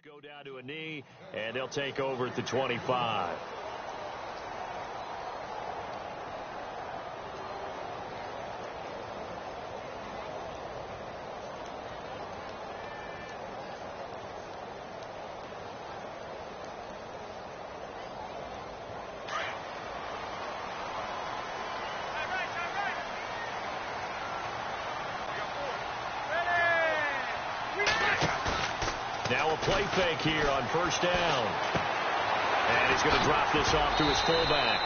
Go down to a knee, and they'll take over at the 25. Now a play fake here on first down. And he's going to drop this off to his fullback.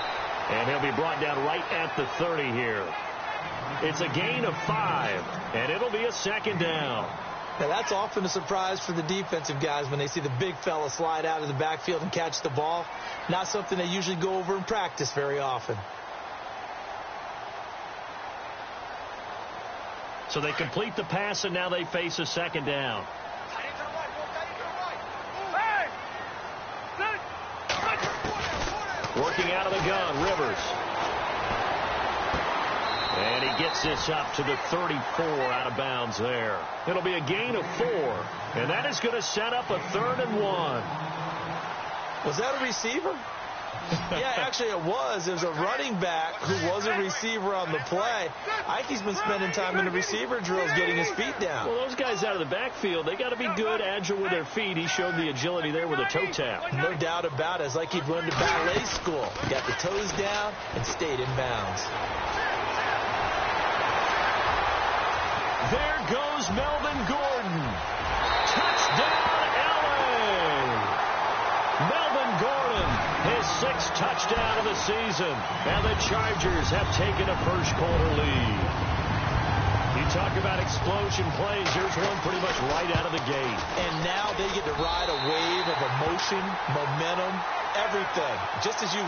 And he'll be brought down right at the 30 here. It's a gain of 5, and it'll be a second down. Now that's often a surprise for the defensive guys when they see the big fella slide out of the backfield and catch the ball. Not something they usually go over in practice very often. So they complete the pass, and now they face a second down. Working out of the gun, Rivers. And he gets this up to the 34 out of bounds there. It'll be a gain of 4. And that is going to set up a 3rd and 1. Was that a receiver? Yeah, actually it was. There's a running back who was a receiver on the play. Ike's been spending time in the receiver drills getting his feet down. Well, those guys out of the backfield, they got to be good, agile with their feet. He showed the agility there with a toe tap. No doubt about it. It's like he'd run to ballet school. Got the toes down and stayed in bounds. There goes Melvin Gordon. Touchdown, LA! Melvin Gordon, his 6th touchdown of the season, and the Chargers have taken a first-quarter lead. You talk about explosion plays, here's one pretty much right out of the gate. And now they get to ride a wave of emotion, momentum, everything. Just as you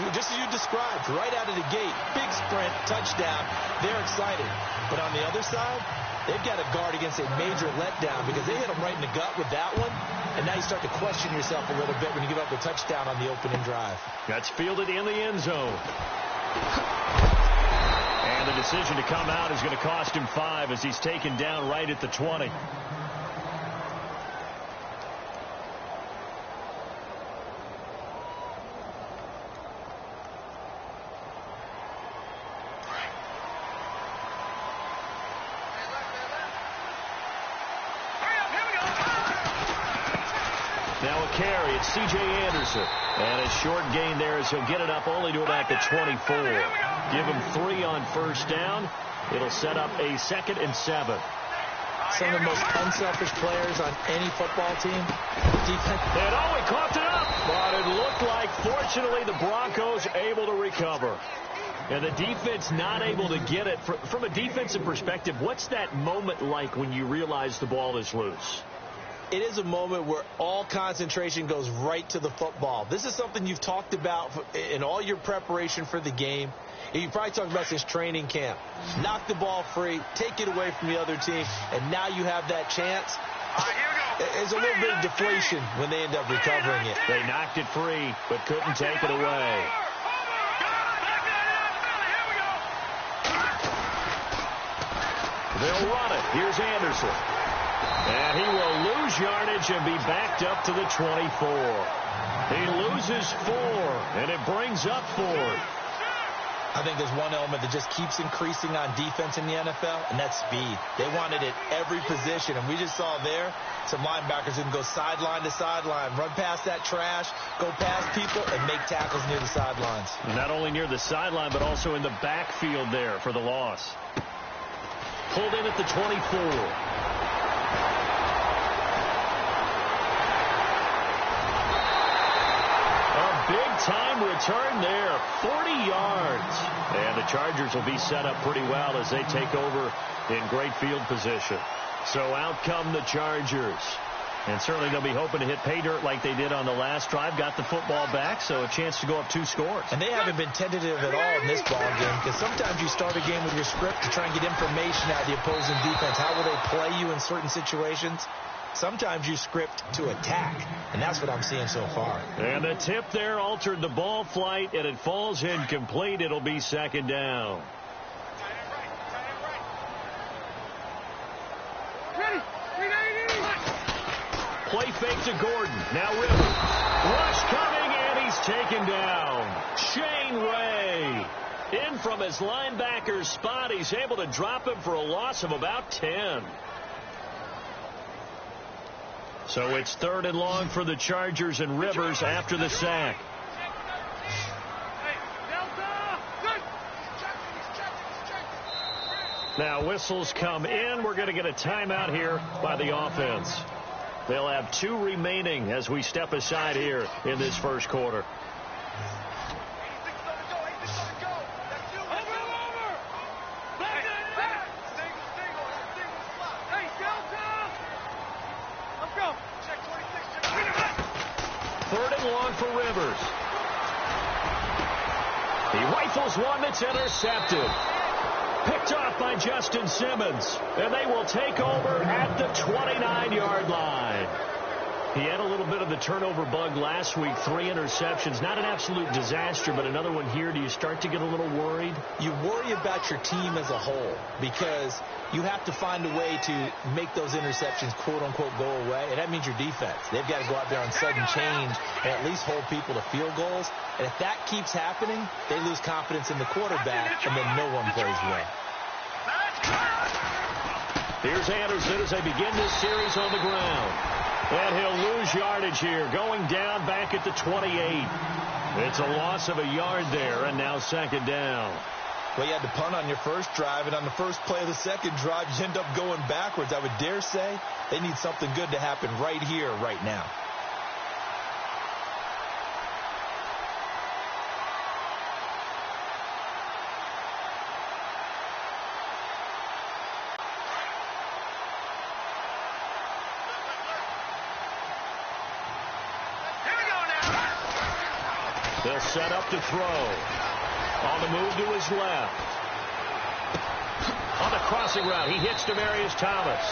described, right out of the gate, big sprint, touchdown, they're excited. But on the other side, they've got to guard against a major letdown because they hit them right in the gut with that one. And now you start to question yourself a little bit when you give up a touchdown on the opening drive. That's fielded in the end zone. And the decision to come out is going to cost him 5 as he's taken down right at the 20. Now a carry, it's C.J. Anderson. And a short gain there as he'll get it up only to about the 24. Give him 3 on first down. It'll set up a 2nd and 7. Some of the most unselfish players on any football team. Defense. And he coughed it up. But it looked like, fortunately, the Broncos able to recover. And the defense not able to get it. From a defensive perspective, what's that moment like when you realize the ball is loose? It is a moment where all concentration goes right to the football. This is something you've talked about in all your preparation for the game. And you probably talked about since training camp. Knock the ball free, take it away from the other team, and now you have that chance. There's a little bit of deflation when they end up recovering it. They knocked it free, but couldn't take it away. They'll run it. Here's Anderson. And he will lose yardage and be backed up to the 24. He loses 4, and it brings up 4. I think there's one element that just keeps increasing on defense in the NFL, and that's speed. They want it at every position, and we just saw there some linebackers who can go sideline to sideline, run past that trash, go past people, and make tackles near the sidelines. Not only near the sideline, but also in the backfield there for the loss. Pulled in at the 24. Big-time return there, 40 yards. And the Chargers will be set up pretty well as they take over in great field position. So out come the Chargers. And certainly they'll be hoping to hit pay dirt like they did on the last drive. Got the football back, so a chance to go up 2 scores. And they haven't been tentative at all in this ball game because sometimes you start a game with your script to try and get information out of the opposing defense. How will they play you in certain situations? Sometimes you script to attack, and that's what I'm seeing so far. And the tip there altered the ball flight, and it falls incomplete. It'll be 2nd down. Play fake to Gordon. Now Rivers. Rush coming, and he's taken down. Shane Ray. In from his linebacker's spot. He's able to drop him for a loss of about 10. So it's 3rd and long for the Chargers, and Rivers after the sack. Now whistles come in. We're going to get a timeout here by the offense. They'll have 2 remaining as we step aside here in this first quarter. For Rivers. He rifles one that's intercepted. Picked off by Justin Simmons. And they will take over at the 29-yard line. He had a little bit of the turnover bug last week. 3 interceptions. Not an absolute disaster, but another one here. Do you start to get a little worried? You worry about your team as a whole because you have to find a way to make those interceptions, quote-unquote, go away. And that means your defense. They've got to go out there on sudden change and at least hold people to field goals. And if that keeps happening, they lose confidence in the quarterback, and then no one plays well. Here's Anderson as they begin this series on the ground. And he'll lose yardage here, going down back at the 28. It's a loss of a yard there, and now 2nd down. Well, you had to punt on your first drive, and on the first play of the second drive, you end up going backwards. I would dare say they need something good to happen right here, right now. They'll set up to throw. On the move to his left. On the crossing route, he hits Demaryius Thomas.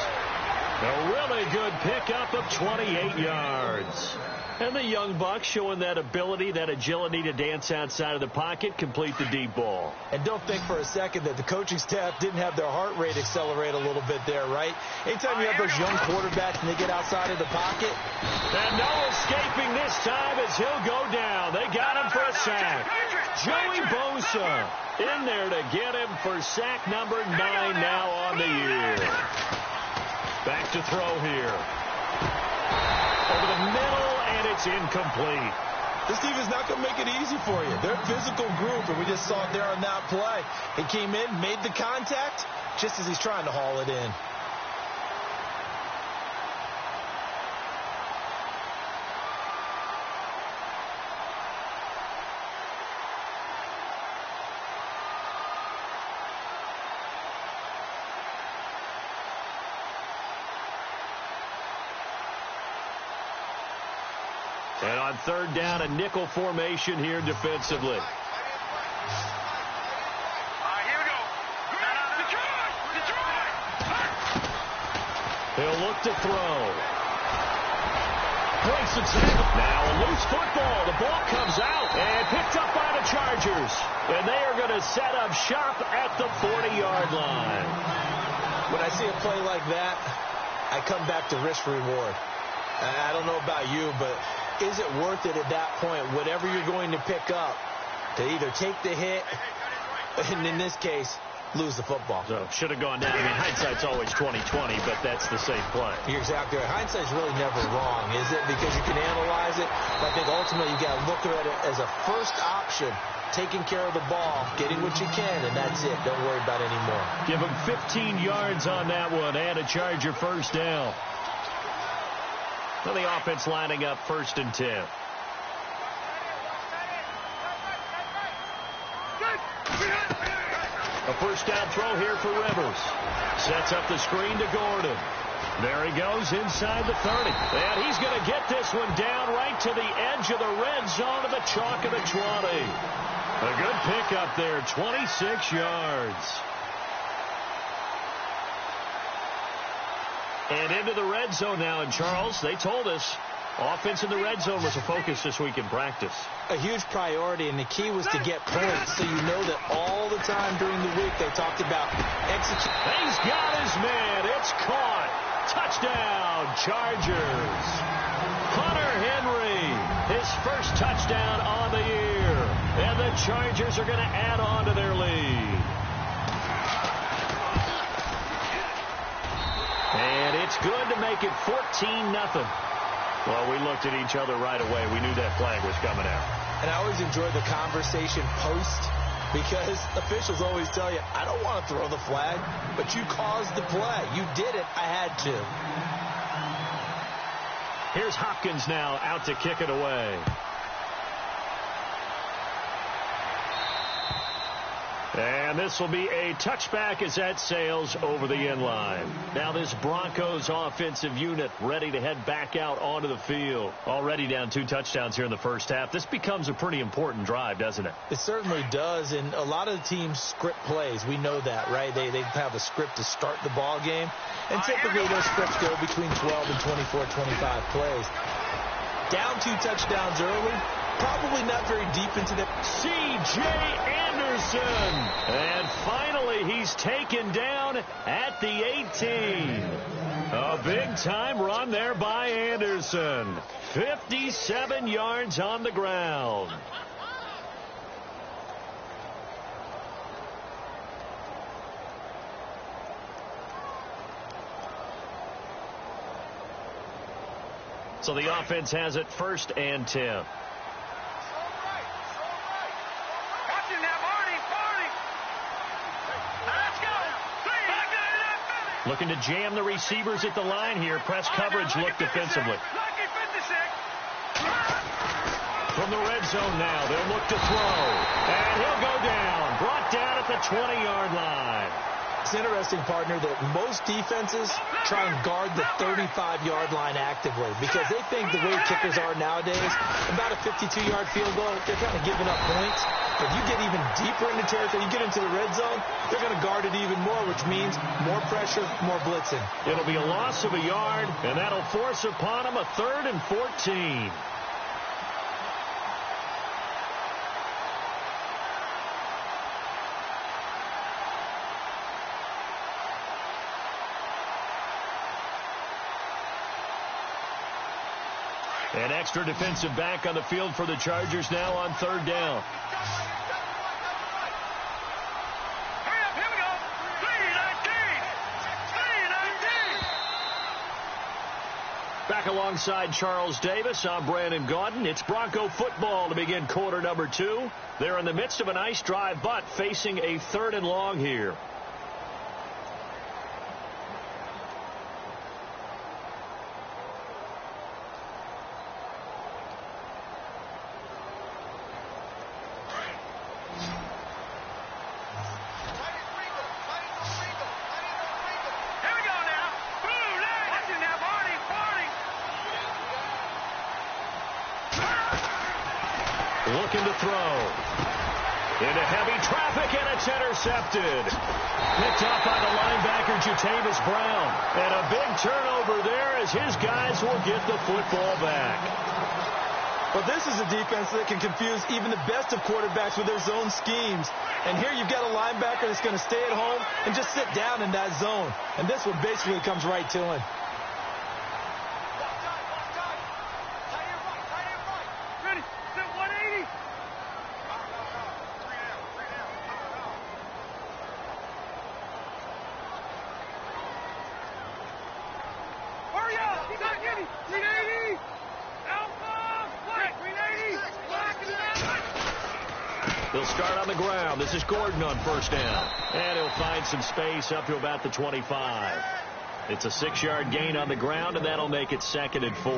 A really good pickup of 28 yards. And the young buck showing that ability, that agility to dance outside of the pocket, complete the deep ball. And don't think for a second that the coaching staff didn't have their heart rate accelerate a little bit there, right? Anytime you have those young quarterbacks and they get outside of the pocket. And no escaping this time as he'll go down. They got him for a sack. Joey Bosa in there to get him for sack number 9 now on the year. Back to throw here. Over the middle, and it's incomplete. This defense is not going to make it easy for you. They're a physical group, and we just saw it there on that play. He came in, made the contact, just as he's trying to haul it in. And on 3rd down, a nickel formation here defensively. Here we go. He'll look to throw. Breaks it down. Now a loose football. The ball comes out and picked up by the Chargers. And they are going to set up shop at the 40-yard line. When I see a play like that, I come back to risk reward. I don't know about you, but is it worth it at that point, whatever you're going to pick up, to either take the hit, and in this case, lose the football? So should have gone down. I mean, hindsight's always 20/20, but that's the safe play. You're exactly right. Hindsight's really never wrong, is it? Because you can analyze it. But I think ultimately you got to look at it as a first option, taking care of the ball, getting what you can, and that's it. Don't worry about any more. Give him 15 yards on that one and a Charger first down. So the offense lining up 1st and 10. A first down throw here for Rivers. Sets up the screen to Gordon. There he goes inside the 30. And he's going to get this one down right to the edge of the red zone of the chalk of the 20. A good pickup there, 26 yards. And into the red zone now. And, Charles, they told us offense in the red zone was a focus this week in practice. A huge priority, and the key was to get points, so you know that all the time during the week they talked about execute. He's got his man. It's caught. Touchdown, Chargers. Hunter Henry, his first touchdown on the year. And the Chargers are going to add on to their lead. And it's good to make it 14-0. Well, we looked at each other right away. We knew that flag was coming out. And I always enjoy the conversation post, because officials always tell you, I don't want to throw the flag, but you caused the play. You did it. I had to. Here's Hopkins now out to kick it away. And this will be a touchback as that sails over the end line. Now this Broncos offensive unit ready to head back out onto the field. Already down 2 touchdowns here in the first half. This becomes a pretty important drive, doesn't it? It certainly does, and a lot of the teams script plays. We know that, right? They have a script to start the ball game, and typically those scripts go between 12 and 24, 25 plays. Down 2 touchdowns early, probably not very deep into the... C.J. Anderson. And finally, he's taken down at the 18. A big-time run there by Anderson. 57 yards on the ground. So the offense has it 1st and 10. Looking to jam the receivers at the line here. Press coverage look defensively. From the red zone now, they'll look to throw. And he'll go down. Brought down at the 20-yard line. It's interesting, partner, that most defenses try and guard the 35-yard line actively because they think the way kickers are nowadays, about a 52-yard field goal, they're kind of giving up points. But you get even deeper into territory, you get into the red zone, they're going to guard it even more, which means more pressure, more blitzing. It'll be a loss of a yard, and that'll force upon them a 3rd and 14. An extra defensive back on the field for the Chargers now on 3rd down. Back alongside Charles Davis, I'm Brandon Gaudin. It's Bronco football to begin quarter number 2. They're in the midst of a nice drive, but facing a 3rd and long here. Looking to throw. Into heavy traffic, and it's intercepted. Picked off by the linebacker, Jatavis Brown. And a big turnover there as his guys will get the football back. Well, this is a defense that can confuse even the best of quarterbacks with their zone schemes. And here you've got a linebacker that's going to stay at home and just sit down in that zone. And this one basically comes right to him. They'll start on the ground. This is Gordon on 1st down. And he'll find some space up to about the 25. It's a 6-yard gain on the ground, and that'll make it 2nd and 4.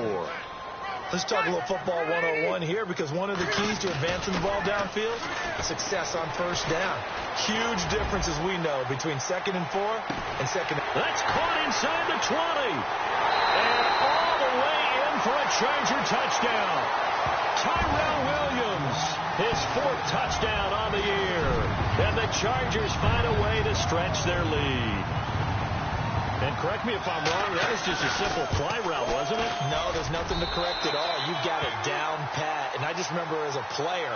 Let's talk a little football 101 here, because one of the keys to advancing the ball downfield, success on 1st down. Huge difference, as we know, between 2nd and 4 and 2nd. That's caught inside the 20. And all the way in for a Charger touchdown. Tyrell Williams, his 4th touchdown on the year. And the Chargers find a way to stretch their lead. And correct me if I'm wrong, that was just a simple fly route, wasn't it? No, there's nothing to correct at all. You've got it down pat. And I just remember as a player,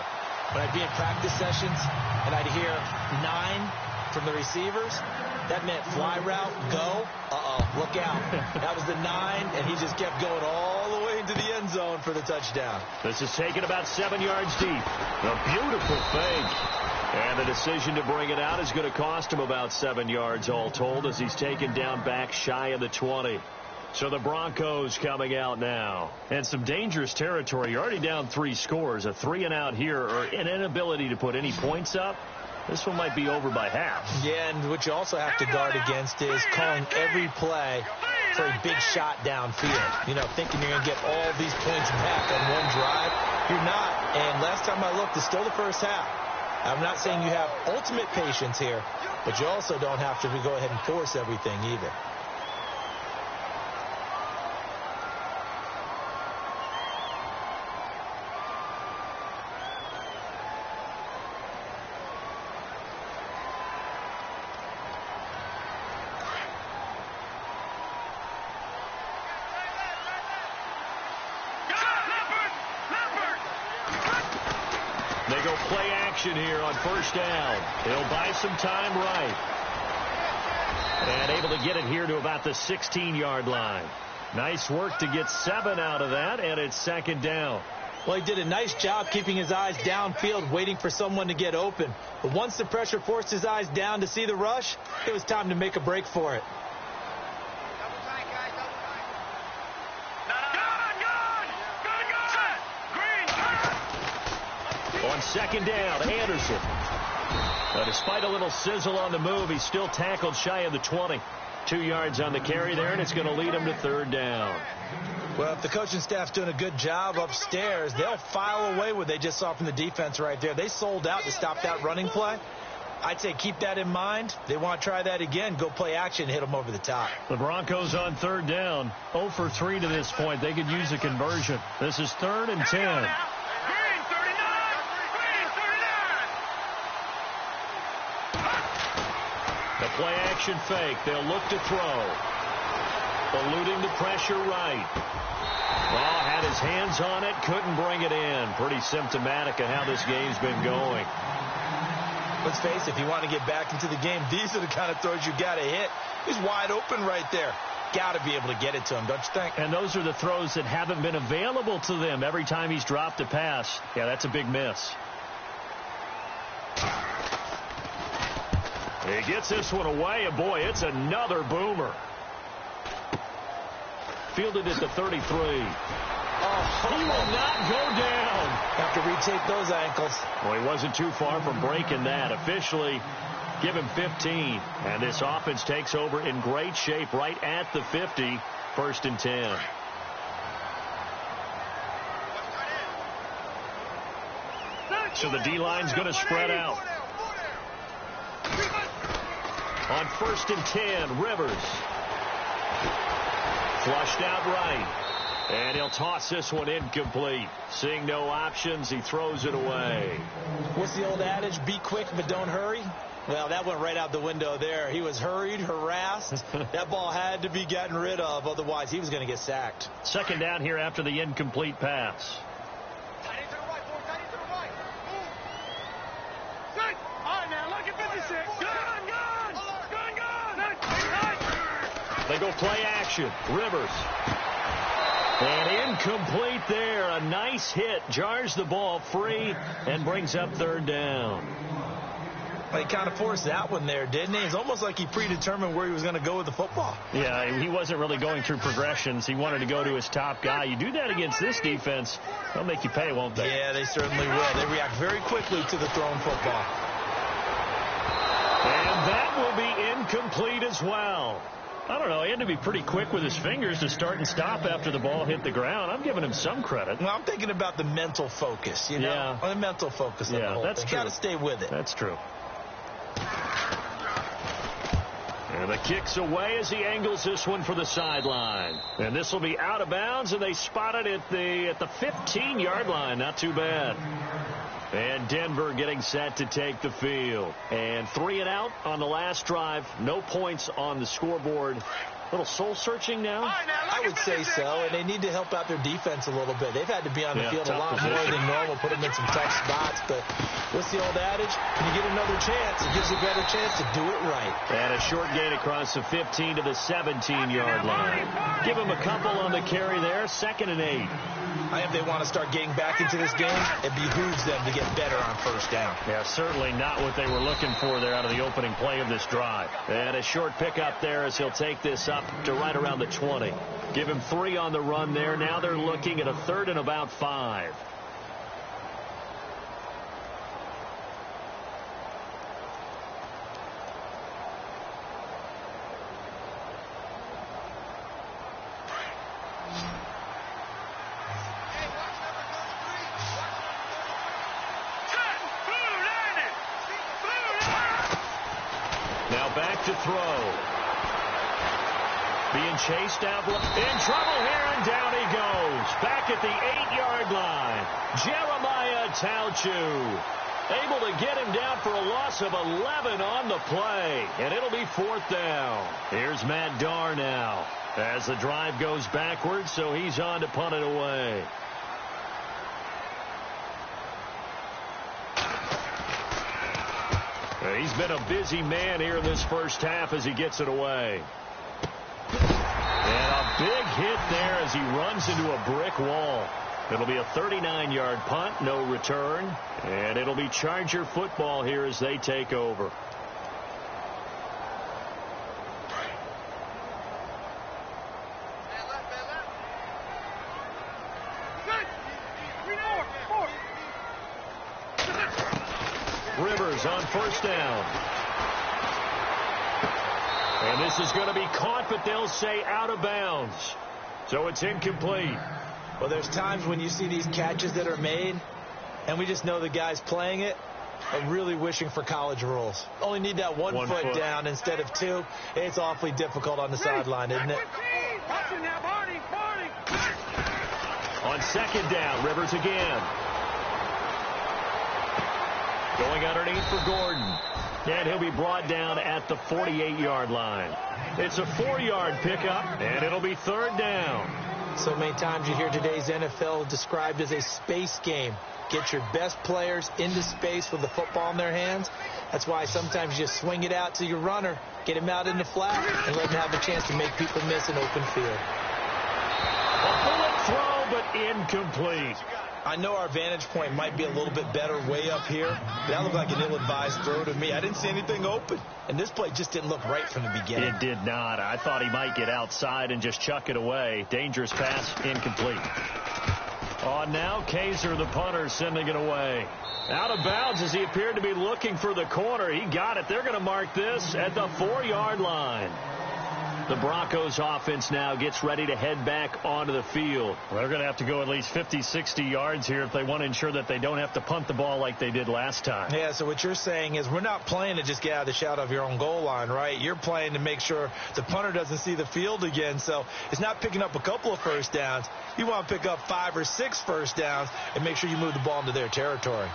when I'd be in practice sessions and I'd hear 9, from the receivers. That meant fly route, go. Look out. That was the 9, and he just kept going all the way into the end zone for the touchdown. This is taken about 7 yards deep. A beautiful fake. And the decision to bring it out is going to cost him about 7 yards all told as he's taken down back shy of the 20. So the Broncos coming out now. And some dangerous territory. You're already down 3 scores. A 3-and-out here or an inability to put any points up. This one might be over by half. Yeah, and what you also have to guard against is calling every play for a big shot downfield. You know, thinking you're going to get all these points back on one drive. You're not. And last time I looked, it's still the first half. I'm not saying you have ultimate patience here, but you also don't have to go ahead and force everything either. They go play action here on first down. He'll buy some time right. And able to get it here to about the 16-yard line. Nice work to get 7 out of that, and it's second down. Well, he did a nice job keeping his eyes downfield, waiting for someone to get open. But once the pressure forced his eyes down to see the rush, it was time to make a break for it. On second down, Anderson. Despite a little sizzle on the move, he's still tackled shy of the 20. 2 yards on the carry there, and it's going to lead him to third down. Well, if the coaching staff's doing a good job upstairs, they'll file away what they just saw from the defense right there. They sold out to stop that running play. I'd say keep that in mind. They want to try that again. Go play action, hit them over the top. The Broncos on third down. 0 for 3 to this point. They could use a conversion. This is 3rd and 10. The play action fake. They'll look to throw. Eluding the pressure right. Well, had his hands on it, couldn't bring it in. Pretty symptomatic of how this game's been going. Let's face it, if you want to get back into the game, these are the kind of throws you got to hit. He's wide open right there. Got to be able to get it to him, don't you think? And those are the throws that haven't been available to them every time he's dropped a pass. Yeah, that's a big miss. He gets this one away, and boy, it's another boomer. Fielded at the 33. He will not go down. Have to retake those ankles. Well, he wasn't too far from breaking that. Officially, give him 15. And this offense takes over in great shape right at the 50. 1st and 10. So the D-line's going to spread out. On 1st and 10, Rivers. Flushed out right. And he'll toss this one incomplete. Seeing no options, he throws it away. What's the old adage? Be quick, but don't hurry. Well, that went right out the window there. He was hurried, harassed. That ball had to be gotten rid of. Otherwise, he was going to get sacked. Second down here after the incomplete pass. They go play action. Rivers. And incomplete there. A nice hit. Jars the ball free and brings up third down. Well, he kind of forced that one there, didn't he? It's almost like he predetermined where he was going to go with the football. Yeah, he wasn't really going through progressions. He wanted to go to his top guy. You do that against this defense, they'll make you pay, won't they? Yeah, they certainly will. They react very quickly to the thrown football. And that will be incomplete as well. I don't know. He had to be pretty quick with his fingers to start and stop after the ball hit the ground. I'm giving him some credit. Well, I'm thinking about the mental focus, you know? Yeah. The mental focus of the whole that's thing. true. Got to stay with it. That's true. And the kick's away as he angles this one for the sideline. And this will be out of bounds, and they spot it at the 15-yard line. Not too bad. And Denver getting set to take the field. And 3 and out on the last drive. No points on the scoreboard Little soul-searching now? I would say so, and they need to help out their defense a little bit. They've had to be on the field a lot more than normal, put them in some tough spots. But what's the old adage? When you get another chance, it gives you a better chance to do it right. And a short gain across the 15 to the 17-yard line. Give them a couple on the carry there, 2nd and 8. I think they want to start getting back into this game. It behooves them to get better on first down. Yeah, certainly not what they were looking for there out of the opening play of this drive. And a short pickup there as he'll take this up to right around the 20. Give him 3 on the run there. Now they're looking at a 3rd and about 5. Now back to throw. Being chased out. In trouble here, and down he goes. Back at the 8-yard line. Jeremiah Tauchu able to get him down for a loss of 11 on the play. And it'll be 4th down. Here's Matt Darr now as the drive goes backwards, so he's on to punt it away. He's been a busy man here in this first half as he gets it away. And a big hit there as he runs into a brick wall. It'll be a 39-yard punt, no return. And it'll be Charger football here as they take over. Rivers on first down. And this is going to be caught, but they'll say out of bounds. So it's incomplete. Well, there's times when you see these catches that are made, and we just know the guys playing it are really wishing for college rules. Only need that one foot down instead of 2. It's awfully difficult on the sideline, isn't it? On 2nd down, Rivers again. Going underneath for Gordon. And he'll be brought down at the 48-yard line. It's a 4-yard pickup, and it'll be 3rd down. So many times you hear today's NFL described as a space game. Get your best players into space with the football in their hands. That's why sometimes you just swing it out to your runner, get him out in the flat, and let him have a chance to make people miss an open field. A bullet throw, but incomplete. I know our vantage point might be a little bit better way up here, but that looked like an ill-advised throw to me. I didn't see anything open, and this play just didn't look right from the beginning. It did not. I thought he might get outside and just chuck it away. Dangerous pass, incomplete. On now, Kaiser, the punter, sending it away. Out of bounds as he appeared to be looking for the corner. He got it. They're going to mark this at the 4-yard line. The Broncos offense now gets ready to head back onto the field. Well, they're going to have to go at least 50, 60 yards here if they want to ensure that they don't have to punt the ball like they did last time. Yeah, so what you're saying is we're not playing to just get out of the shadow of your own goal line, right? You're playing to make sure the punter doesn't see the field again. So it's not picking up a couple of first downs. You want to pick up 5 or 6 first downs and make sure you move the ball into their territory.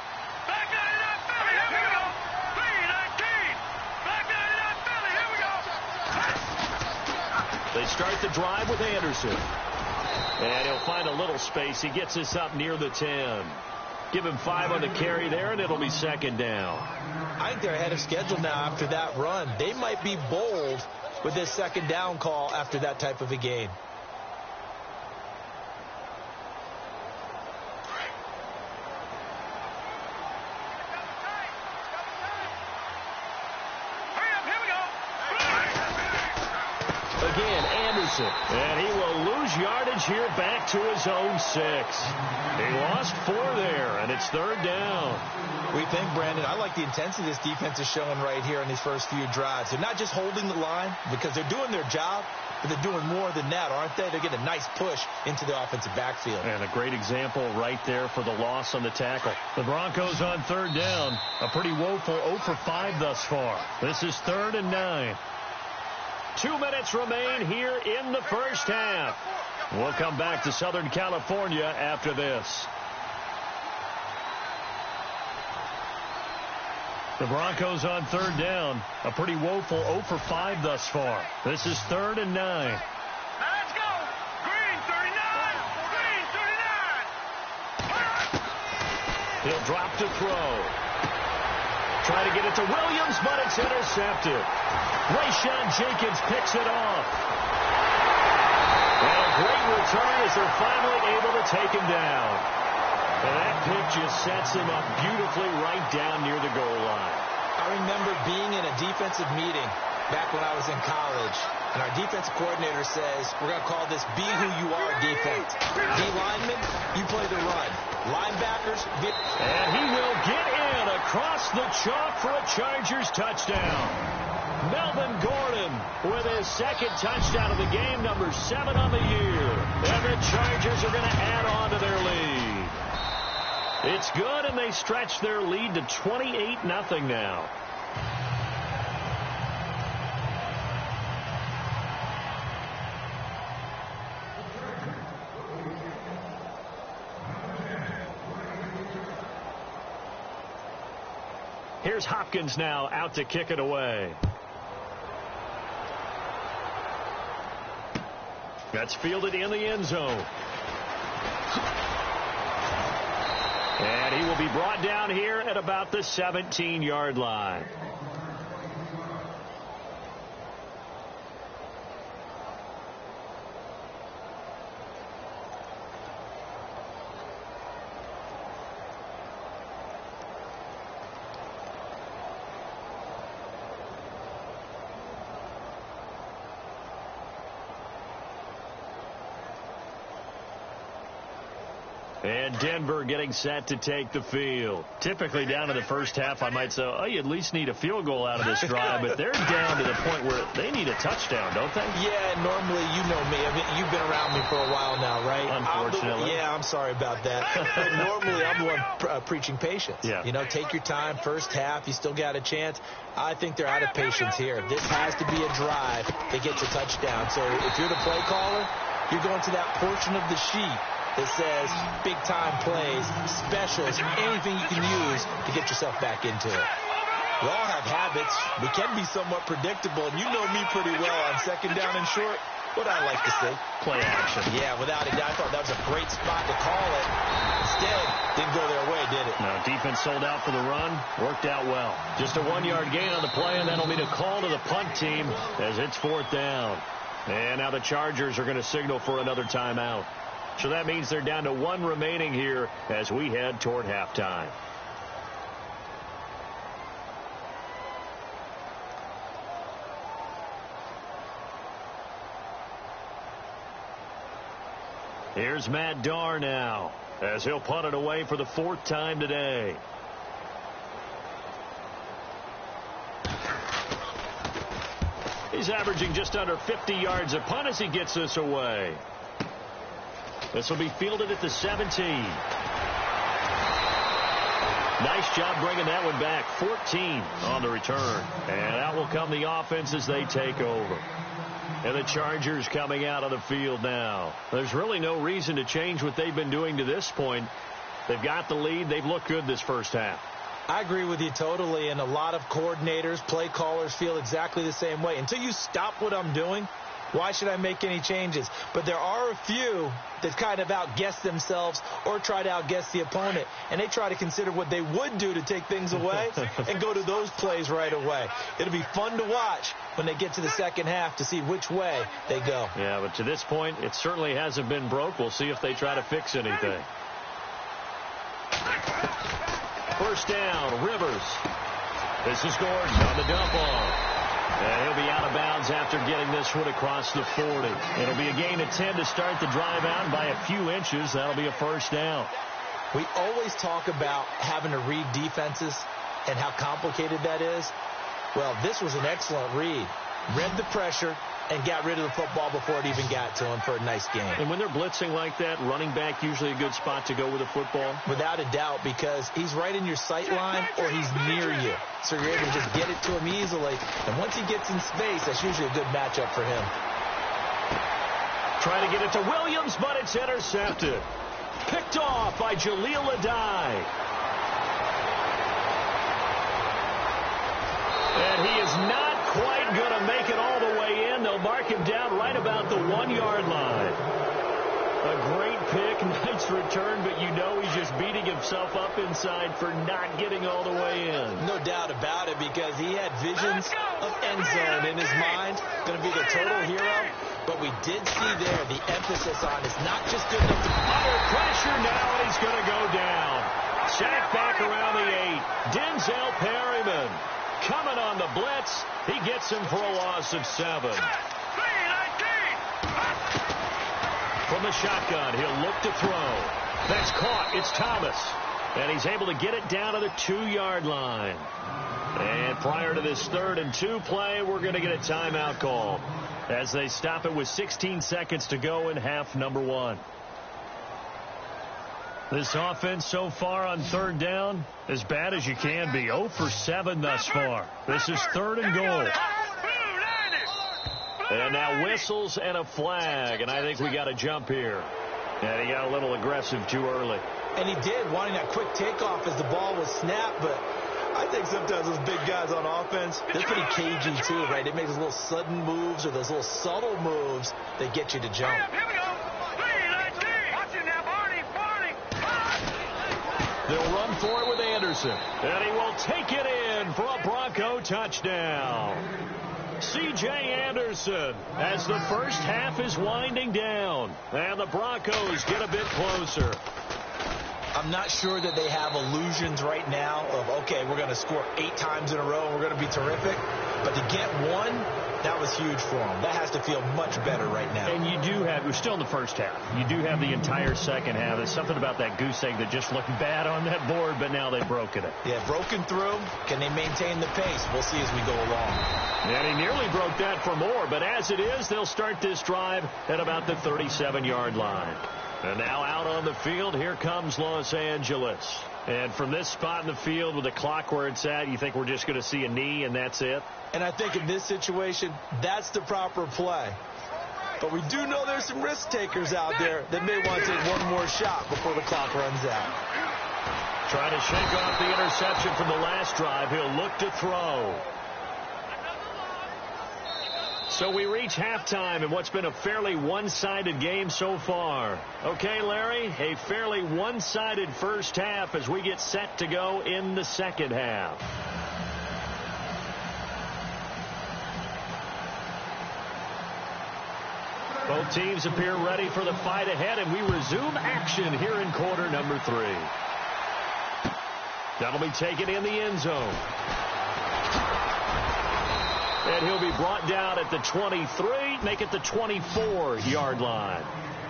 They start the drive with Anderson. And he'll find a little space. He gets this up near the 10. Give him 5 on the carry there, and it'll be 2nd down. I think they're ahead of schedule now after that run. They might be bold with this 2nd down call after that type of a game. And he will lose yardage here back to his own 6. He lost 4 there, and it's 3rd down. We think, Brandon, I like the intensity this defense is showing right here in these first few drives. They're not just holding the line because they're doing their job, but they're doing more than that, aren't they? They're getting a nice push into the offensive backfield. And a great example right there for the loss on the tackle. The Broncos on 3rd down. A pretty woeful 0 for 5 thus far. This is 3rd and 9. 2 minutes remain here in the first half. We'll come back to Southern California after this. The Broncos on third down. A pretty woeful 0 for 5 thus far. This is 3rd and 9. Now let's go. Green 39. Green 39. He'll drop to throw. Try to get it to Williams, but it's intercepted. Rayshawn Jenkins picks it off. And a great return as they're finally able to take him down. And that pick just sets him up beautifully right down near the goal line. I remember being in a defensive meeting back when I was in college, and our defensive coordinator says, we're going to call this be who you are defense. D linemen, you play the run. Linebackers, and he will get in across the chalk for a Chargers touchdown. Melvin Gordon with his 2nd touchdown of the game, number 7 on the year. And the Chargers are going to add on to their lead. It's good, and they stretch their lead to 28-0 now. Here's Hopkins now out to kick it away. That's fielded in the end zone. And he will be brought down here at about the 17-yard line. And Denver getting set to take the field. Typically down in the first half, I might say, oh, you at least need a field goal out of this drive. But they're down to the point where they need a touchdown, don't they? Yeah, normally, you know me. I mean, you've been around me for a while now, right? Unfortunately. I'm sorry about that. But normally, I'm the one preaching patience. Yeah. You know, take your time. First half, you still got a chance. I think they're out of patience here. This has to be a drive that gets a touchdown. So if you're the play caller, you're going to that portion of the sheet that says big-time plays, specials, anything you can use to get yourself back into it. We all have habits. We can be somewhat predictable, and you know me pretty well on 2nd down and short. What I like to see. Play action. Yeah, without a doubt. I thought that was a great spot to call it. Instead, didn't go their way, did it? No, defense sold out for the run. Worked out well. Just a 1-yard gain on the play, and that'll mean a call to the punt team as it's 4th down. And now the Chargers are going to signal for another timeout. So that means they're down to 1 remaining here as we head toward halftime. Here's Matt Darr now as he'll punt it away for the 4th time today. He's averaging just under 50 yards a punt as he gets this away. This will be fielded at the 17. Nice job bringing that one back. 14 on the return. And out will come the offense as they take over. And the Chargers coming out of the field now. There's really no reason to change what they've been doing to this point. They've got the lead. They've looked good this first half. I agree with you totally, and a lot of coordinators, play callers feel exactly the same way. Until you stop what I'm doing, why should I make any changes? But there are a few that kind of outguess themselves or try to outguess the opponent, and they try to consider what they would do to take things away and go to those plays right away. It'll be fun to watch when they get to the second half to see which way they go. Yeah, but to this point, it certainly hasn't been broke. We'll see if they try to fix anything. First down, Rivers. This is Gordon on the dump off. And he'll be out of bounds after getting this one across the 40. It'll be a gain of 10 to start the drive out by a few inches. That'll be a first down. We always talk about having to read defenses and how complicated that is. Well, this was an excellent read. Read the pressure and got rid of the football before it even got to him for a nice game. And when they're blitzing like that, running back usually a good spot to go with the football? Without a doubt, because he's right in your sight line or he's near you. So you're able to just get it to him easily. And once he gets in space, that's usually a good matchup for him. Trying to get it to Williams, but it's intercepted. Picked off by Jaleel Adai. And he is not quite going to make it all the way in. They'll mark him down right about the 1-yard line. A great pick, nice return, but you know he's just beating himself up inside for not getting all the way in. No doubt about it, because he had visions of end zone in his mind. Going to be the total hero. But we did see there the emphasis on it's not just good enough to... Under pressure now, and he's going to go down. Sacked back around the 8. Denzel Perryman coming on the blitz. He gets him for a loss of 7. From the shotgun, he'll look to throw. That's caught. It's Thomas. And he's able to get it down to the 2-yard line. And prior to this 3rd and 2 play, we're going to get a timeout call as they stop it with 16 seconds to go in half number 1. This offense so far on 3rd down, as bad as you can be. 0 for 7 thus far. This is 3rd and goal. And now whistles and a flag, and I think we got a jump here. And he got a little aggressive too early. And he did, wanting that quick takeoff as the ball was snapped, but I think sometimes those big guys on offense, they're pretty cagey too, right? They make those little sudden moves or those little subtle moves that get you to jump. Here we go. Watch it now, Barney. They'll run for it with Anderson. And he will take it in for a Bronco touchdown. C.J. Anderson as the first half is winding down. And the Broncos get a bit closer. I'm not sure that they have illusions right now of, okay, we're going to score 8 times in a row and we're going to be terrific. But to get one, that was huge for them. That has to feel much better right now. And you do have, we're still in the first half. You do have the entire second half. There's something about that goose egg that just looked bad on that board, but now they've broken it. Yeah, broken through. Can they maintain the pace? We'll see as we go along. And he nearly broke that for more, but as it is, they'll start this drive at about the 37-yard line. And now out on the field, here comes Los Angeles. And from this spot in the field with the clock where it's at, you think we're just going to see a knee and that's it? And I think in this situation, that's the proper play. But we do know there's some risk takers out there that may want to take one more shot before the clock runs out. Trying to shake off the interception from the last drive. He'll look to throw. So we reach halftime in what's been a fairly one-sided game so far. Okay, Larry, a fairly one-sided first half as we get set to go in the second half. Both teams appear ready for the fight ahead, and we resume action here in quarter number 3. That'll be taken in the end zone. And he'll be brought down at the 23, make it the 24-yard line.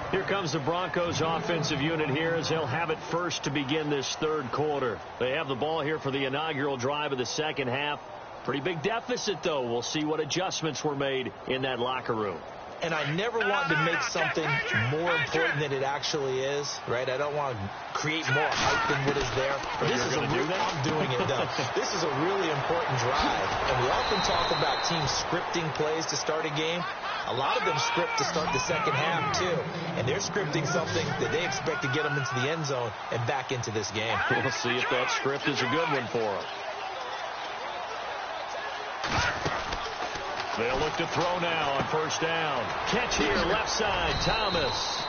Here comes the Broncos offensive unit here as they'll have it first to begin this 3rd quarter. They have the ball here for the inaugural drive of the second half. Pretty big deficit, though. We'll see what adjustments were made in that locker room. And I never want to make something more important than it actually is, right? I don't want to create more hype than what is there. But this is I'm doing it, though. This is a really important drive. And we often talk about teams scripting plays to start a game. A lot of them script to start the second half, too. And they're scripting something that they expect to get them into the end zone and back into this game. We'll see if that script is a good one for them. They'll look to throw now on first down. Catch here, left side, Thomas.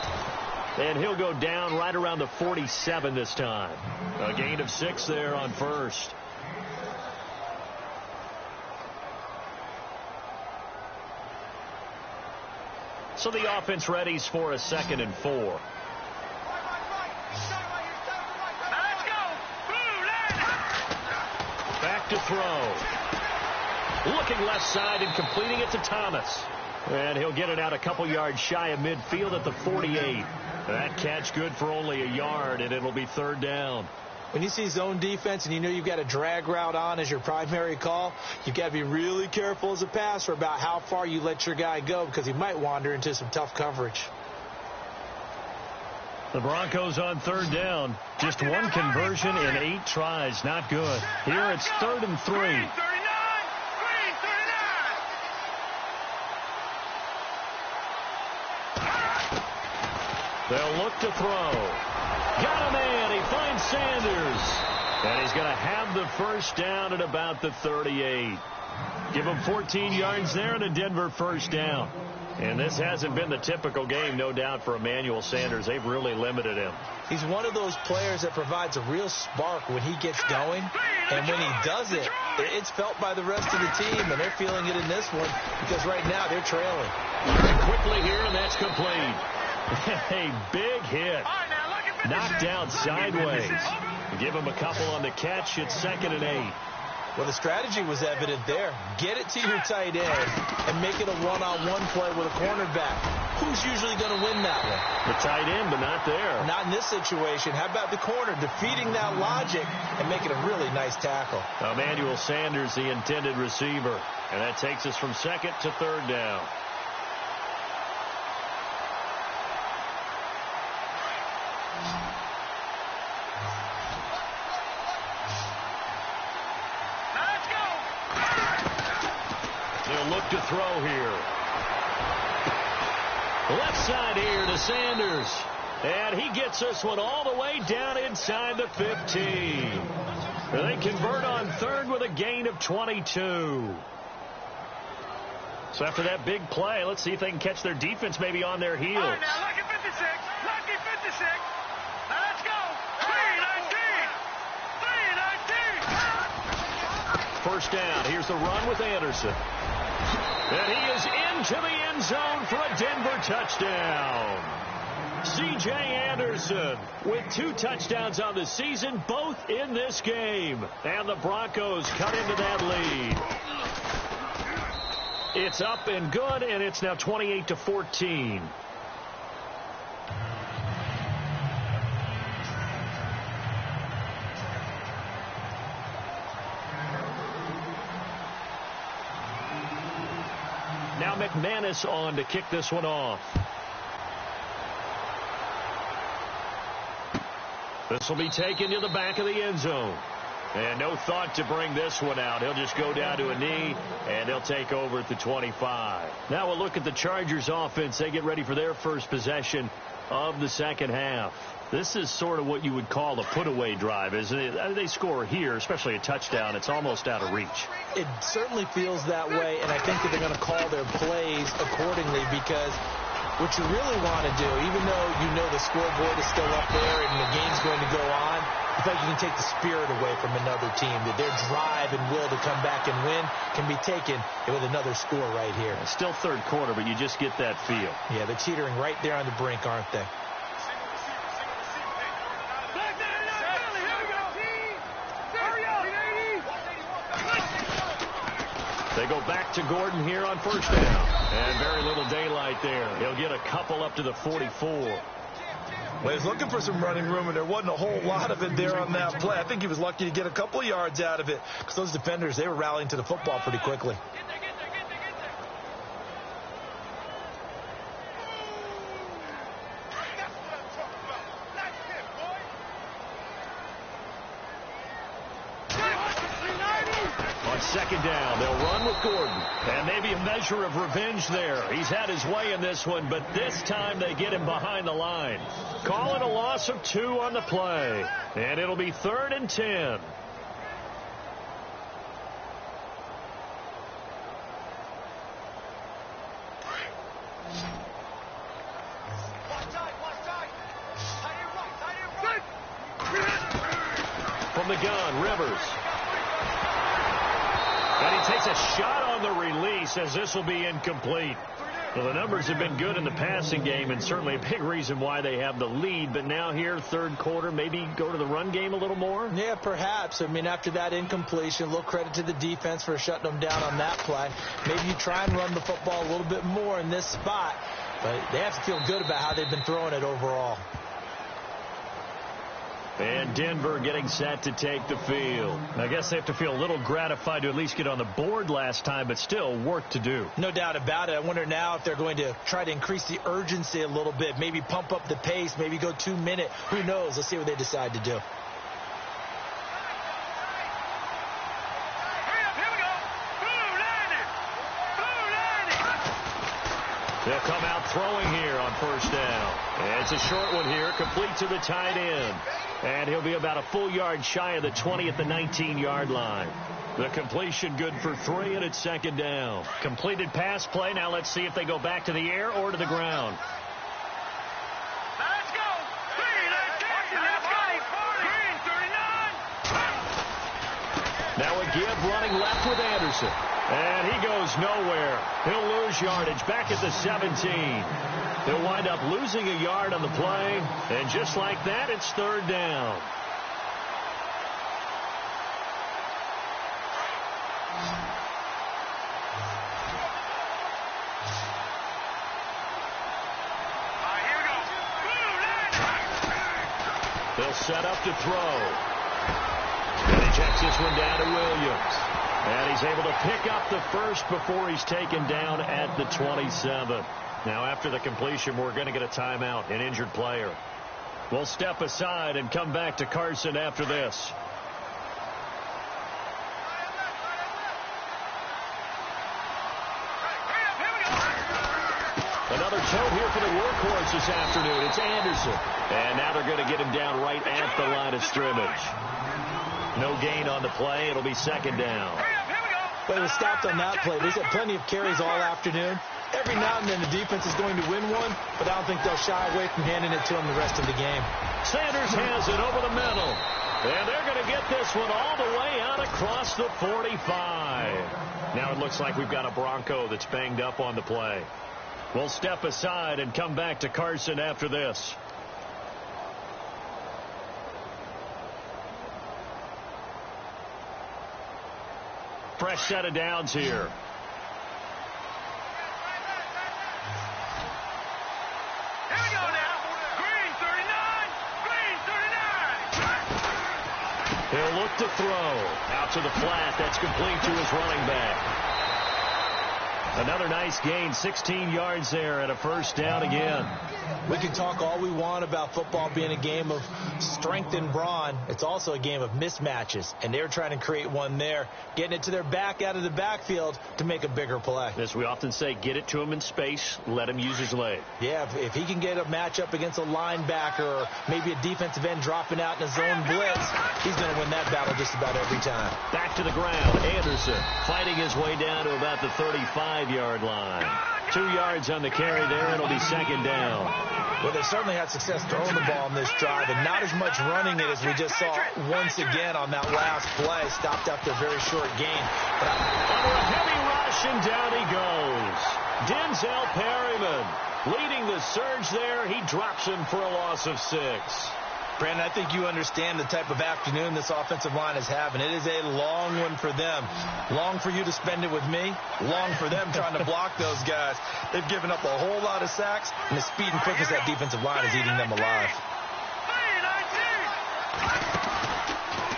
And he'll go down right around the 47 this time. A gain of 6 there on first. So the offense readies for a 2nd and 4. Let's go. Back to throw. Looking left side and completing it to Thomas. And he'll get it out a couple yards shy of midfield at the 48. That catch good for only a yard, and it'll be 3rd down. When you see zone defense and you know you've got a drag route on as your primary call, you've got to be really careful as a passer about how far you let your guy go because he might wander into some tough coverage. The Broncos on 3rd down. Just one conversion in 8 tries. Not good. Here it's 3rd and 3. They'll look to throw. Got a man. He finds Sanders. And he's going to have the first down at about the 38. Give them 14 yards there and a Denver first down. And this hasn't been the typical game, no doubt, for Emmanuel Sanders. They've really limited him. He's one of those players that provides a real spark when he gets going. And when he does it, it's felt by the rest of the team, and they're feeling it in this one because right now they're trailing. Quickly here, and that's complete. A big hit. Knocked down sideways. Give him a couple on the catch. It's 2nd and 8. Well, the strategy was evident there. Get it to your tight end and make it a one-on-one play with a cornerback. Who's usually going to win that one? The tight end, but not there. Not in this situation. How about the corner defeating that logic and making a really nice tackle? Emmanuel Sanders, the intended receiver. And that takes us from 2nd to 3rd down. Look to throw here. Left side here to Sanders. And he gets this one all the way down inside the 15. They convert on 3rd with a gain of 22. So after that big play, let's see if they can catch their defense maybe on their heels. All right, now, lucky 56. Lucky 56. Now, let's go. 3-19. 3-19. First down. Here's the run with Anderson. And he is into the end zone for a Denver touchdown. C.J. Anderson with 2 touchdowns on the season, both in this game. And the Broncos cut into that lead. It's up and good, and it's now 28-14. Now McManus on to kick this one off. This will be taken to the back of the end zone. And no thought to bring this one out. He'll just go down to a knee, and they'll take over at the 25. Now we'll look at the Chargers offense. They get ready for their first possession of the second half. This is sort of what you would call a put-away drive, isn't it? They score here, especially a touchdown. It's almost out of reach. It certainly feels that way, and I think that they're going to call their plays accordingly because what you really want to do, even though you know the scoreboard is still up there and the game's going to go on, I feel like you can take the spirit away from another team, that their drive and will to come back and win can be taken with another score right here. It's still 3rd quarter, but you just get that feel. Yeah, they're teetering right there on the brink, aren't they? They go back to Gordon here on first down. And very little daylight there. He'll get a couple up to the 44. Well, he was looking for some running room, and there wasn't a whole lot of it there on that play. I think he was lucky to get a couple yards out of it because those defenders, they were rallying to the football pretty quickly. Second down, they'll run with Gordon. And maybe a measure of revenge there. He's had his way in this one, but this time they get him behind the line. Call it a loss of 2 on the play. And it'll be 3rd and 10. From the gun, Rivers. And he takes a shot on the release as this will be incomplete. Well, the numbers have been good in the passing game and certainly a big reason why they have the lead. But now here, 3rd quarter, maybe go to the run game a little more? Yeah, perhaps. I mean, after that incompletion, a little credit to the defense for shutting them down on that play. Maybe you try and run the football a little bit more in this spot. But they have to feel good about how they've been throwing it overall. And Denver getting set to take the field. I guess they have to feel a little gratified to at least get on the board last time, but still work to do. No doubt about it. I wonder now if they're going to try to increase the urgency a little bit, maybe pump up the pace, maybe go 2 minute. Who knows? Let's see what they decide to do. They'll come out throwing here on first down. And it's a short one here, complete to the tight end. And he'll be about a full yard shy of the 20 at the 19-yard line. The completion good for 3, and it's 2nd down. Completed pass play. Now let's see if they go back to the air or to the ground. Let's go. Green, let's go. Green, 39. Now a give running left with Anderson. And he goes nowhere. He'll lose yardage back at the 17. He'll wind up losing a yard on the play. And just like that, it's 3rd down. They'll set up to throw. And he checks this one down to Williams. And he's able to pick up the first before he's taken down at the 27. Now after the completion, we're going to get a timeout, an injured player. We'll step aside and come back to Carson after this. Another toe here for the workhorse this afternoon. It's Anderson. And now they're going to get him down right at the line of scrimmage. No gain on the play. It'll be 2nd down. But it was stopped on that play. They've had plenty of carries all afternoon. Every now and then the defense is going to win one, but I don't think they'll shy away from handing it to him the rest of the game. Sanders has it over the middle. And they're going to get this one all the way out across the 45. Now it looks like we've got a Bronco that's banged up on the play. We'll step aside and come back to Carson after this. Fresh set of downs here. Here we go now. Green, 39. Green, 39. He'll look to throw. Out to the flat. That's complete to his running back. Another nice gain, 16 yards there and a 1st down again. We can talk all we want about football being a game of strength and brawn. It's also a game of mismatches, and they're trying to create one there, getting it to their back out of the backfield to make a bigger play. As we often say, get it to him in space, let him use his leg. Yeah, if he can get a matchup against a linebacker or maybe a defensive end dropping out in a zone blitz, he's going to win that battle just about every time. Back to the ground, Anderson fighting his way down to about the 35-yard line. 2 yards on the carry there. It'll be 2nd down. Well, they certainly had success throwing the ball on this drive, and not as much running it as we just saw once again on that last play. Stopped after a very short gain. Under a heavy rush, and down he goes. Denzel Perryman leading the surge there. He drops him for a loss of 6. Brandon, I think you understand the type of afternoon this offensive line is having. It is a long one for them. Long for you to spend it with me. Long for them trying to block those guys. They've given up a whole lot of sacks, and the speed and quickness of that defensive line is eating them alive.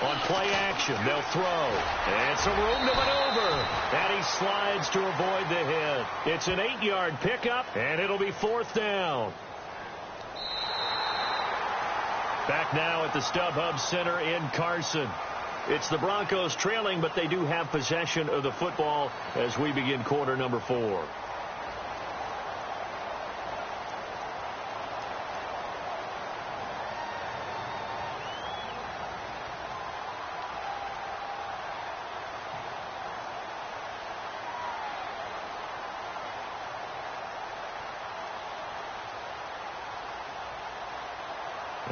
On play action, they'll throw. And some room to maneuver. And he slides to avoid the hit. It's an 8-yard pickup, and it'll be 4th down. Back now at the StubHub Center in Carson. It's the Broncos trailing, but they do have possession of the football as we begin quarter number 4.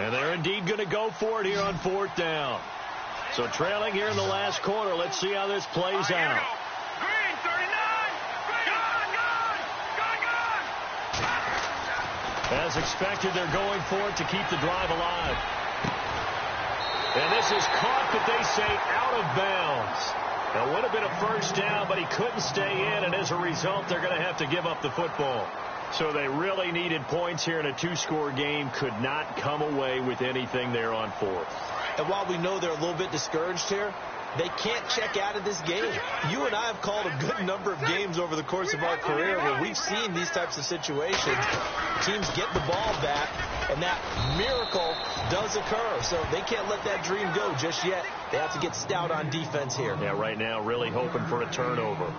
And they're indeed going to go for it here on 4th down. So trailing here in the last quarter. Let's see how this plays out. Green, 39. Gone. As expected, they're going for it to keep the drive alive. And this is caught, but they say out of bounds. It would have been a 1st down, but he couldn't stay in, and as a result, they're going to have to give up the football. So they really needed points here in a 2-score game. Could not come away with anything there on 4th. And while we know they're a little bit discouraged here, they can't check out of this game. You and I have called a good number of games over the course of our career where we've seen these types of situations. Teams get the ball back, and that miracle does occur. So they can't let that dream go just yet. They have to get stout on defense here. Yeah, right now really hoping for a turnover.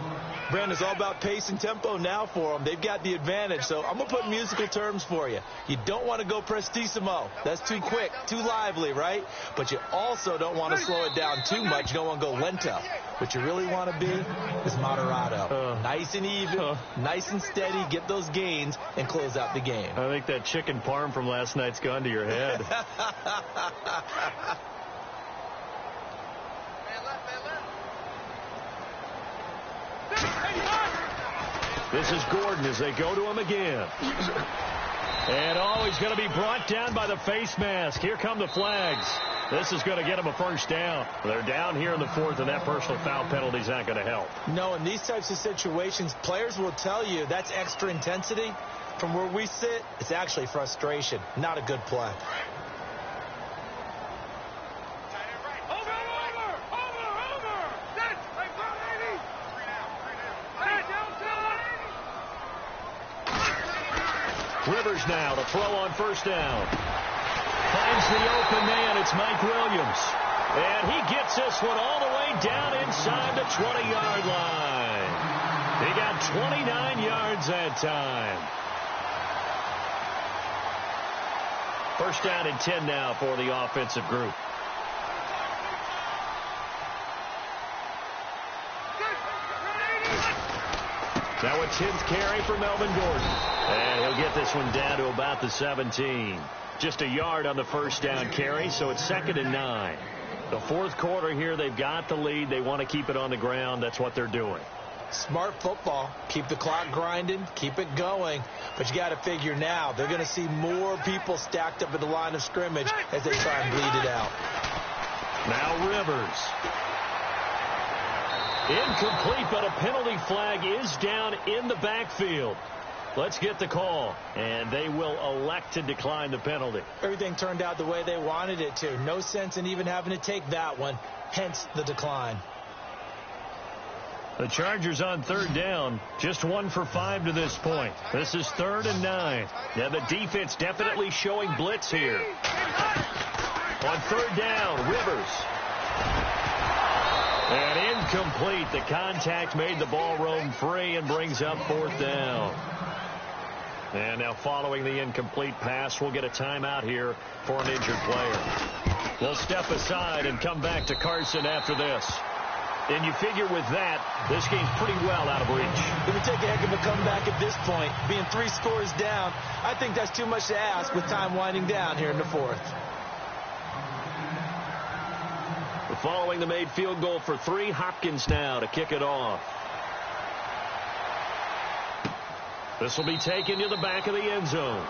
Brandon, it's all about pace and tempo now for them. They've got the advantage, so I'm going to put musical terms for you. You don't want to go prestissimo. That's too quick, too lively, right? But you also don't want to slow it down too much. You don't want to go lento. What you really want to be is moderato. Nice and even, nice and steady, get those gains, and close out the game. I think that chicken parm from last night's gone to your head. This is Gordon as they go to him again. And he's going to be brought down by the face mask. Here come the flags. This is going to get him a first down. They're down here in the fourth, and that personal foul penalty is not going to help. No, in these types of situations, players will tell you that's extra intensity. From where we sit, it's actually frustration. Not a good play. Rivers now to throw on first down. Finds the open man. It's Mike Williams. And he gets this one all the way down inside the 20-yard line. He got 29 yards that time. First down and 10 now for the offensive group. Now a 10th carry for Melvin Gordon. And he'll get this one down to about the 17. Just a yard on the first down carry, so it's 2nd and 9. The fourth quarter here, they've got the lead. They want to keep it on the ground. That's what they're doing. Smart football. Keep the clock grinding. Keep it going. But you got to figure now they're going to see more people stacked up at the line of scrimmage as they try and bleed it out. Now Rivers. Incomplete, but a penalty flag is down in the backfield. Let's get the call, and they will elect to decline the penalty. Everything turned out the way they wanted it to. No sense in even having to take that one, hence the decline. The Chargers on third down, just 1 for 5 to this point. This is 3rd and 9. Now the defense definitely showing blitz here. On third down, Rivers. And incomplete. The contact made the ball roam free and brings up 4th down. And now following the incomplete pass, we'll get a timeout here for an injured player. We'll step aside and come back to Carson after this. And you figure with that, this game's pretty well out of reach. Going to take a heck of a comeback at this point. Being 3 scores down, I think that's too much to ask with time winding down here in the fourth. Following the made field goal for 3, Hopkins now to kick it off. This will be taken to the back of the end zone.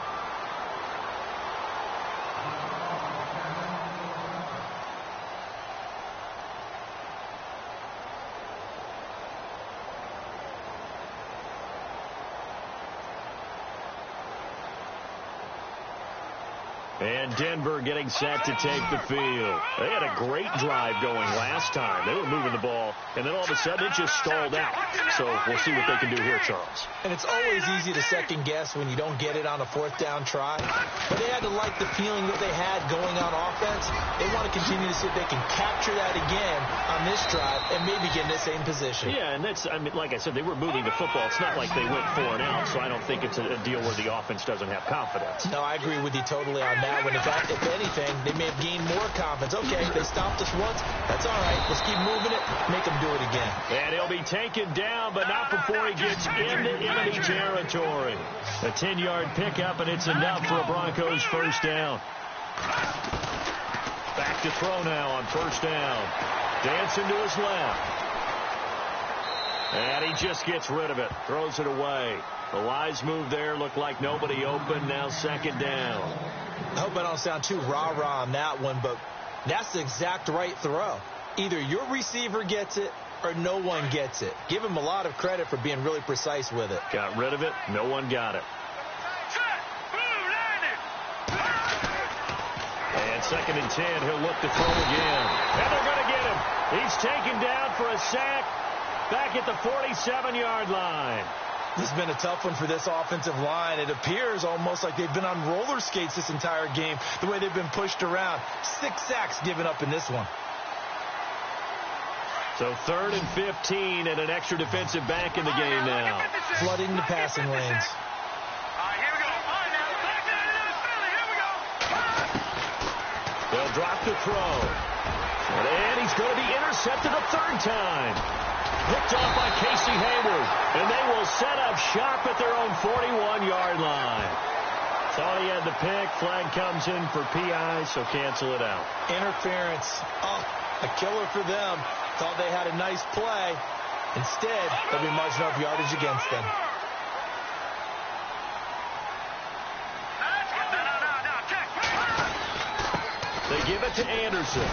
And Denver getting set to take the field. They had a great drive going last time. They were moving the ball, and then all of a sudden it just stalled out. So we'll see what they can do here, Charles. And it's always easy to second guess when you don't get it on a 4th down try. But they had to like the feeling that they had going on offense. They want to continue to see if they can capture that again on this drive and maybe get in the same position. Yeah, and that's, I mean, like I said, they were moving the football. It's not like they went 4 and out, so I don't think it's a deal where the offense doesn't have confidence. No, I agree with you totally on that. When in fact, if anything, they may have gained more confidence. Okay, they stopped us once. That's all right. Let's keep moving it. Make them do it again. And he'll be taken down, but not before he gets into enemy territory. A 10-yard pickup, and it's enough for a Broncos first down. Back to throw now on first down. Dancing to his left. And he just gets rid of it. Throws it away. The wise move there. Looked like nobody open. Now 2nd down. I hope I don't sound too rah-rah on that one, but that's the exact right throw. Either your receiver gets it or no one gets it. Give him a lot of credit for being really precise with it. Got rid of it. No one got it. And 2nd and 10. He'll look to throw again. And they're going to get him. He's taken down for a sack back at the 47-yard line. This has been a tough one for this offensive line. It appears almost like they've been on roller skates this entire game, the way they've been pushed around. 6 sacks given up in this one. So 3rd and 15 and an extra defensive back in the game now. Flooding the passing lanes. All right, here we go. All right, now, back to Philly. Here we go. They'll drop the throw. And he's going to be intercepted a 3rd time. Picked off by Casey Hayward. And they will set up shop at their own 41-yard line. Thought he had the pick. Flag comes in for PI, so cancel it out. Interference. Oh, a killer for them. Thought they had a nice play. Instead, they'll be marching up yardage against them. They give it to Anderson.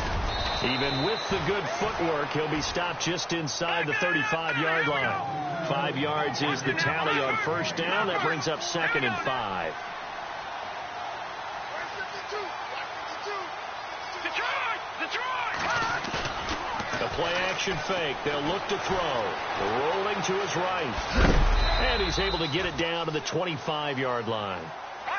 Even with the good footwork, he'll be stopped just inside the 35-yard line. 5 yards is the tally on 1st down. That brings up 2nd and 5. A play-action fake. They'll look to throw. Rolling to his right. And he's able to get it down to the 25-yard line.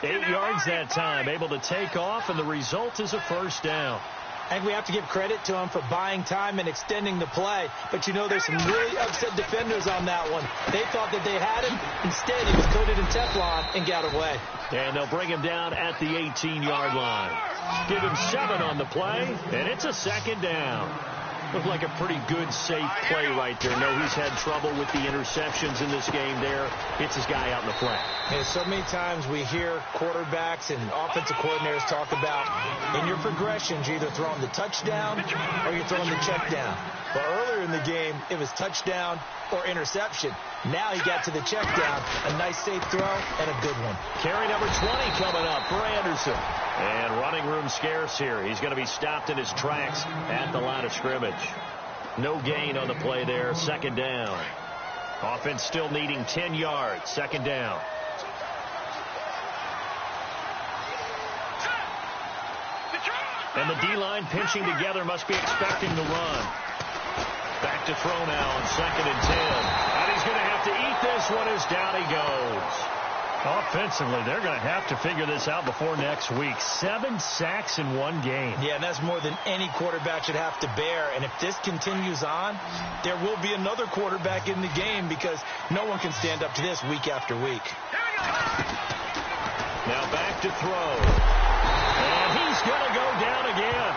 8 yards that time. Able to take off, and the result is a 1st down. I think we have to give credit to him for buying time and extending the play. But, you know, there's some really upset defenders on that one. They thought that they had him. Instead, he was coated in Teflon and got away. And they'll bring him down at the 18-yard line. Give him 7 on the play, and it's a 2nd down. Looked like a pretty good, safe play right there. No, he's had trouble with the interceptions in this game there. It's his guy out in the flat. And so many times we hear quarterbacks and offensive coordinators talk about in your progressions, you're either throwing the touchdown or you're throwing the check down. Well, earlier in the game, it was touchdown or interception. Now he got to the check down. A nice safe throw and a good one. Carry number 20 coming up for Anderson. And running room scarce here. He's going to be stopped in his tracks at the line of scrimmage. No gain on the play there. 2nd down. Offense still needing 10 yards. 2nd down. And the D-line pinching together, must be expecting the run. Back to throw now on 2nd and 10. And he's going to have to eat this one as down he goes. Offensively, they're going to have to figure this out before next week. 7 sacks in 1 game. Yeah, and that's more than any quarterback should have to bear. And if this continues on, there will be another quarterback in the game because no one can stand up to this week after week. Now back to throw. And he's going to go down again.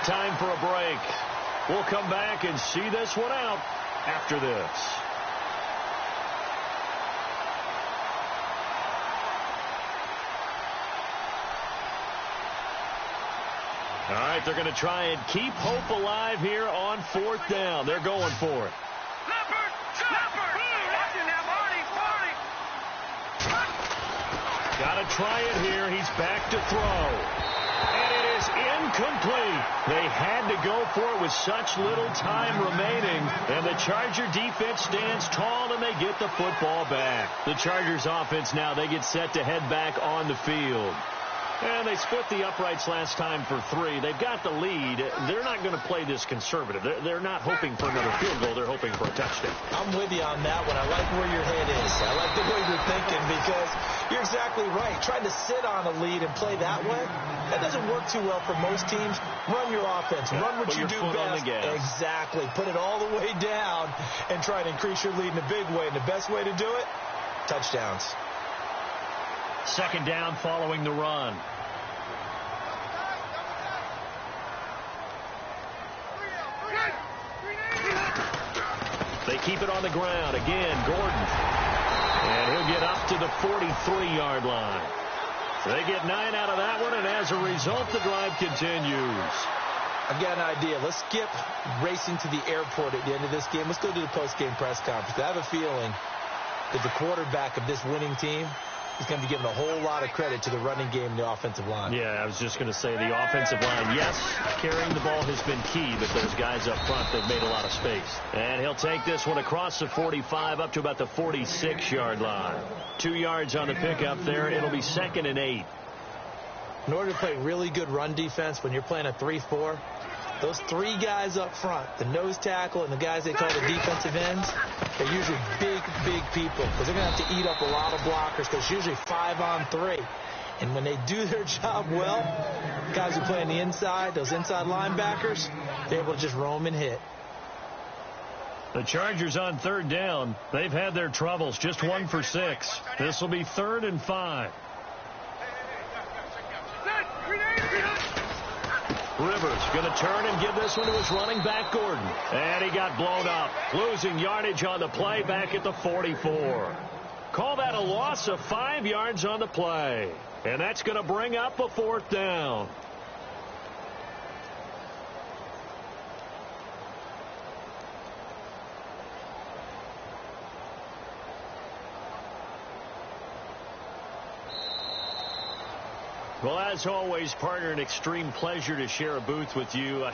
Time for a break. We'll come back and see this one out after this. All right, they're going to try and keep hope alive here on 4th down. They're going for it. Got to try it here. He's back to throw. And it is incomplete. They had to go for it with such little time remaining. And the Charger defense stands tall, and they get the football back. The Chargers offense now, they get set to head back on the field. And they split the uprights last time for 3. They've got the lead. They're not going to play this conservative. They're not hoping for another field goal. They're hoping for a touchdown. I'm with you on that one. I like where your head is. I like the way you're thinking because you're exactly right. Trying to sit on a lead and play that way, that doesn't work too well for most teams. Run your offense. Run what you do best. Exactly. Put it all the way down and try to increase your lead in a big way. And the best way to do it, touchdowns. 2nd down following the run. They keep it on the ground. Again, Gordon. And he'll get up to the 43-yard line. They get 9 out of that one, and as a result, the drive continues. I've got an idea. Let's skip racing to the airport at the end of this game. Let's go to the post-game press conference. I have a feeling that the quarterback of this winning team is going to be given a whole lot of credit to the running game and the offensive line. Yeah, I was just going to say the offensive line, yes, carrying the ball has been key, but those guys up front, they've made a lot of space. And he'll take this one across the 45 up to about the 46-yard line. 2 yards on the pickup there. It'll be 2nd and 8. In order to play really good run defense when you're playing a 3-4, those 3 guys up front, the nose tackle and the guys they call the defensive ends, they're usually big, big people because they're going to have to eat up a lot of blockers because it's usually 5 on 3. And when they do their job well, guys who play on the inside, those inside linebackers, they're able to just roam and hit. The Chargers on third down. They've had their troubles, just 1 for 6. This will be 3rd and 5. Rivers going to turn and give this one to his running back, Gordon. And he got blown up, losing yardage on the play back at the 44. Call that a loss of 5 yards on the play. And that's going to bring up a 4th down. Well, as always, partner, an extreme pleasure to share a booth with you.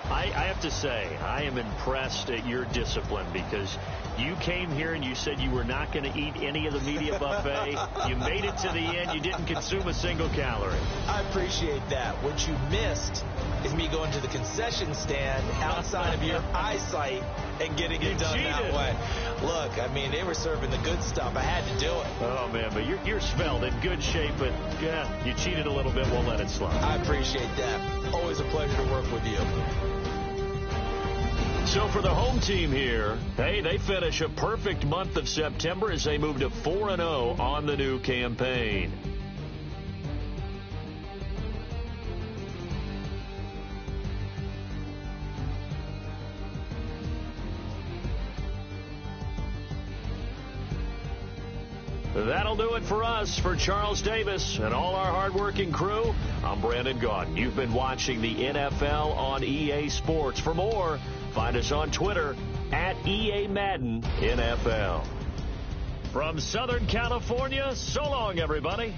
I have to say, I am impressed at your discipline because you came here and you said you were not going to eat any of the media buffet. You made it to the end. You didn't consume a single calorie. I appreciate that. What you missed is me going to the concession stand outside of your eyesight and getting it done that way. Look, I mean, they were serving the good stuff. I had to do it. Oh, man, but you're svelte, in good shape, but, yeah, you cheated a little bit. We'll let it slide. I appreciate that. Always a pleasure to work with you. So for the home team here, hey, they finish a perfect month of September as they move to 4-0 on the new campaign. That'll do it for us. For Charles Davis and all our hardworking crew, I'm Brandon Gaudin. You've been watching the NFL on EA Sports. For more, find us on Twitter at EA Madden NFL. From Southern California, so long, everybody.